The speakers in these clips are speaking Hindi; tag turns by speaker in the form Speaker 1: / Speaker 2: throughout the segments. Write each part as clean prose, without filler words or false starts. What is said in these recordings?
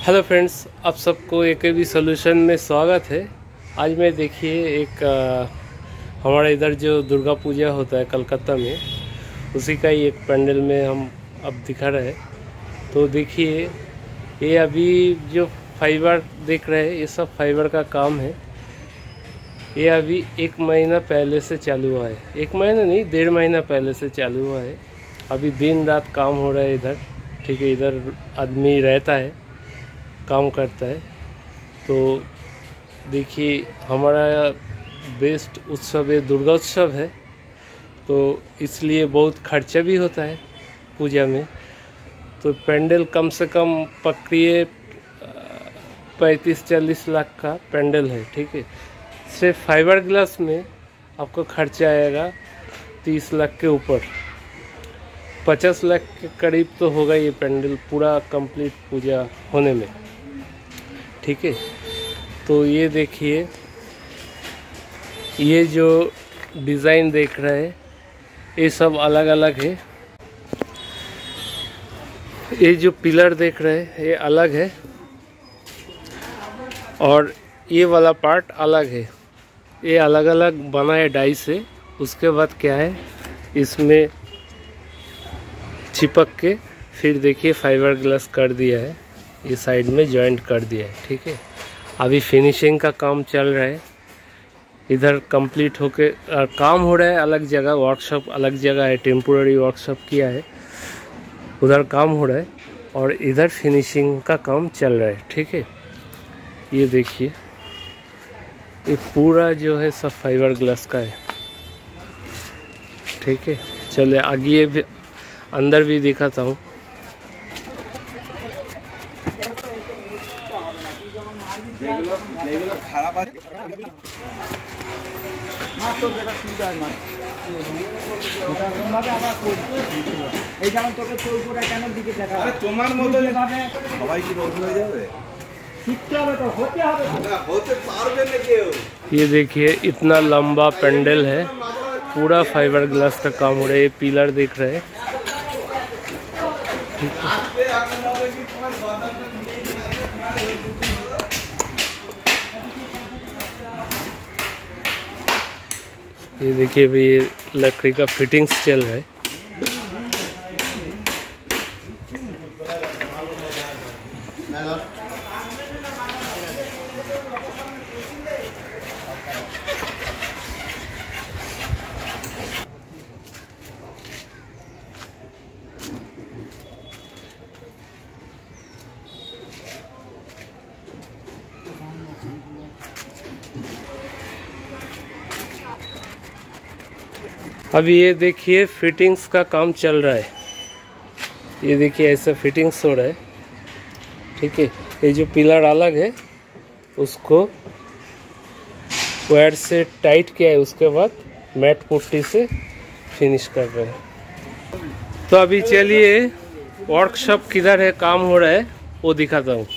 Speaker 1: हेलो फ्रेंड्स, आप सबको AKB सॉल्यूशन में स्वागत है। आज मैं देखिए एक हमारे इधर जो दुर्गा पूजा होता है कलकत्ता में, उसी का ही एक पंडाल में हम अब दिखा रहे हैं। तो देखिए ये अभी जो फाइबर देख रहे हैं, ये सब फाइबर का काम है। ये अभी 1 महीना पहले से चालू हुआ है। 1 महीना नहीं, 1.5 महीना पहले से चालू हुआ है। अभी दिन रात काम हो रहा है इधर, ठीक है। इधर आदमी रहता है, काम करता है। तो देखिए हमारा बेस्ट उत्सव है, दुर्गा उत्सव है, तो इसलिए बहुत खर्चा भी होता है पूजा में। तो पेंडल कम से कम पकड़िए 35-40 लाख का पेंडल है, ठीक है। सिर्फ फाइबर ग्लास में आपको खर्चा आएगा 30 लाख के ऊपर, 50 लाख के करीब तो होगा ये पेंडल पूरा कंप्लीट पूजा होने में, ठीक है। तो ये देखिए, ये जो डिज़ाइन देख रहे हैं ये सब अलग अलग है। ये जो पिलर देख रहे हैं ये अलग है और ये वाला पार्ट अलग है। ये अलग अलग बना है डाई से। उसके बाद क्या है, इसमें चिपक के फिर देखिए फाइबर ग्लास कर दिया है, ये साइड में जॉइंट कर दिया है, ठीक है। अभी फिनिशिंग का काम चल रहा है। इधर कंप्लीट होके काम हो रहा है, अलग जगह वर्कशॉप अलग जगह है, टेम्पोररी वर्कशॉप किया है, उधर काम हो रहा है और इधर फिनिशिंग का काम चल रहा है, ठीक है। ये देखिए ये पूरा जो है सब फाइबर ग्लास का है, ठीक है। चलिए आगे भी अंदर भी दिखाता हूँ। ये देखिए इतना लंबा पेंडल है, पूरा फाइबर ग्लास का काम हो रहा है। ये पिलर देख रहे हैं, ये देखिए भाई, ये लकड़ी का फिटिंग्स चल रहा है। अभी ये देखिए फिटिंग्स का काम चल रहा है। ये देखिए ऐसा फिटिंग्स हो रहा है, ठीक है। ये जो पिलर अलग है उसको वायर से टाइट किया है, उसके बाद मैट पुट्टी से फिनिश कर रहे हैं। तो अभी चलिए वर्कशॉप किधर है, काम हो रहा है, वो दिखाता हूँ।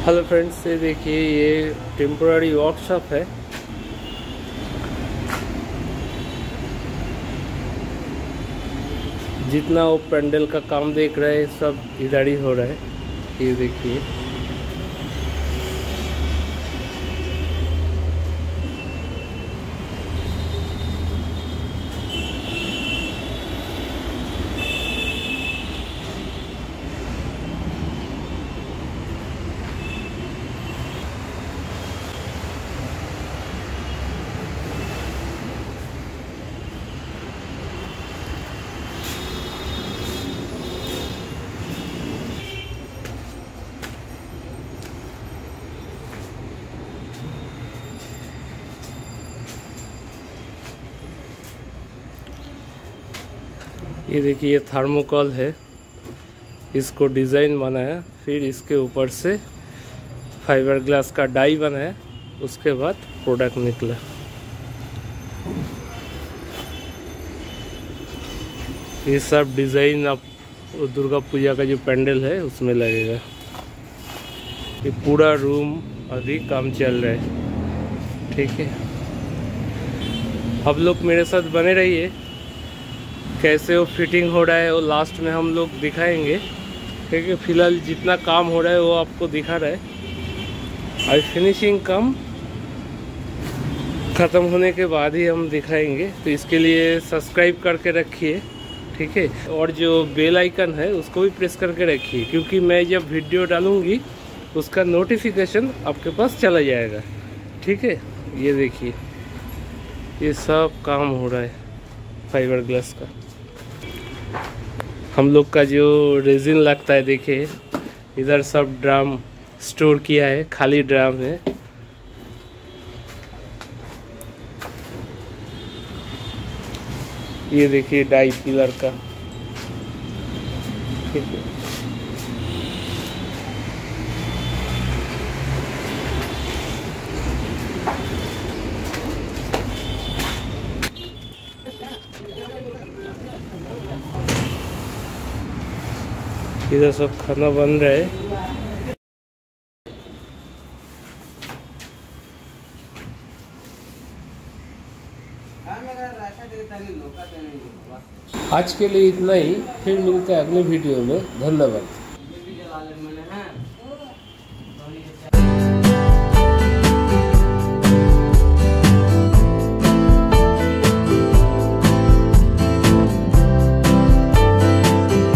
Speaker 1: हेलो फ्रेंड्स, ये देखिए ये टेम्पोररी वर्कशॉप है। जितना वो पेंडल का काम देख रहे हैं सब इधर ही हो रहा है। ये देखिए ये देखिए ये थर्मोकोल है, इसको डिज़ाइन बनाया, फिर इसके ऊपर से फाइबर ग्लास का डाई बनाया, उसके बाद प्रोडक्ट निकला। ये सब डिज़ाइन अब दुर्गा पूजा का जो पेंडल है उसमें लगेगा। ये पूरा रूम अभी काम चल रहा है, ठीक है। आप लोग मेरे साथ बने रहिए। कैसे वो फिटिंग हो रहा है वो लास्ट में हम लोग दिखाएंगे। ठीक है, फिलहाल जितना काम हो रहा है वो आपको दिखा रहा है। और फिनिशिंग काम ख़त्म होने के बाद ही हम दिखाएंगे, तो इसके लिए सब्सक्राइब करके रखिए। ठीक है, और जो बेल आइकन है उसको भी प्रेस करके रखिए, क्योंकि मैं जब वीडियो डालूँगी उसका नोटिफिकेशन आपके पास चला जाएगा। ठीक है, ये देखिए ये सब काम हो रहा है फाइबर ग्लास का। हम लोग का जो रेजिन लगता है, देखिए इधर सब ड्राम स्टोर किया है, खाली ड्राम है। ये देखिए डाई पिलर का। ठीक है, इधर सब खाना बन रहा है। आज के लिए इतना ही, फिर मिलते हैं अगले वीडियो में। धन्यवाद।